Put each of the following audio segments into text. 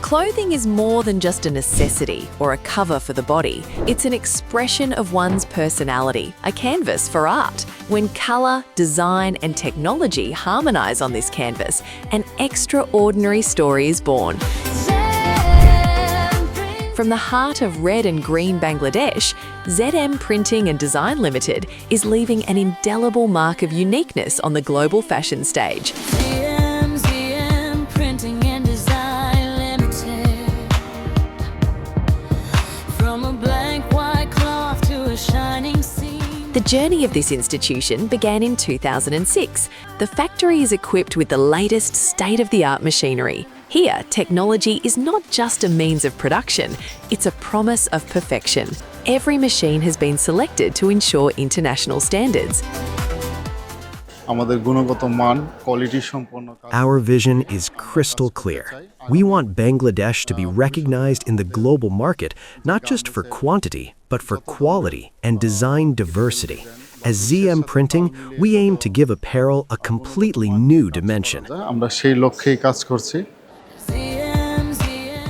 Clothing is more than just a necessity or a cover for the body. It's an expression of one's personality, a canvas for art. When colour, design and technology harmonise on this canvas, an extraordinary story is born. From the heart of red and green Bangladesh, ZM Printing and Design Ltd is leaving an indelible mark of uniqueness on the global fashion stage. ZM Printing and Design Ltd. From a blank white cloth to a shining sea. The journey of this institution began in 2006. The factory is equipped with the latest state-of-the-art machinery. Here, technology is not just a means of production, it's a promise of perfection. Every machine has been selected to ensure international standards. Our vision is crystal clear. We want Bangladesh to be recognized in the global market, not just for quantity, but for quality and design diversity. As ZM Printing, we aim to give apparel a completely new dimension.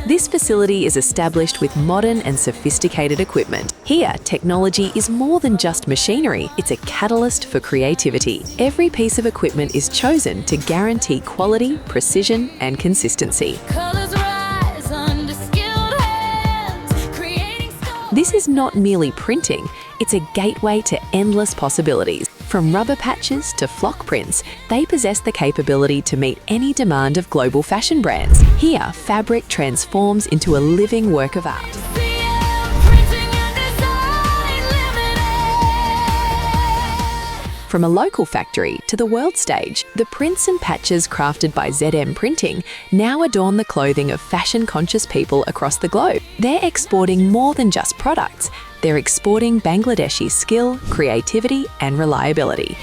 This facility is established with modern and sophisticated equipment. Here, technology is more than just machinery, it's a catalyst for creativity. Every piece of equipment is chosen to guarantee quality, precision and consistency. Colors rise under skilled hands, creating stories. This is not merely printing, it's a gateway to endless possibilities. From rubber patches to flock prints, they possess the capability to meet any demand of global fashion brands. Here, fabric transforms into a living work of art. ZM Printing and Design Ltd. From a local factory to the world stage, the prints and patches crafted by ZM Printing now adorn the clothing of fashion-conscious people across the globe. They're exporting more than just products. They're exporting Bangladeshi skill, creativity and reliability.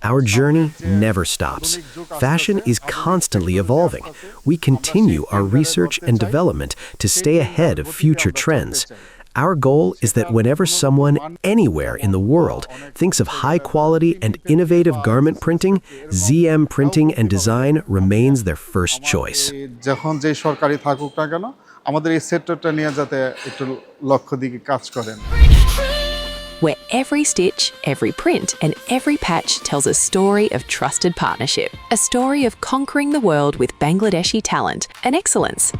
Our journey never stops. Fashion is constantly evolving. We continue our research and development to stay ahead of future trends. Our goal is that whenever someone anywhere in the world thinks of high-quality and innovative garment printing, ZM Printing and Design remains their first choice. Where every stitch, every print and every patch tells a story of trusted partnership, a story of conquering the world with Bangladeshi talent and excellence.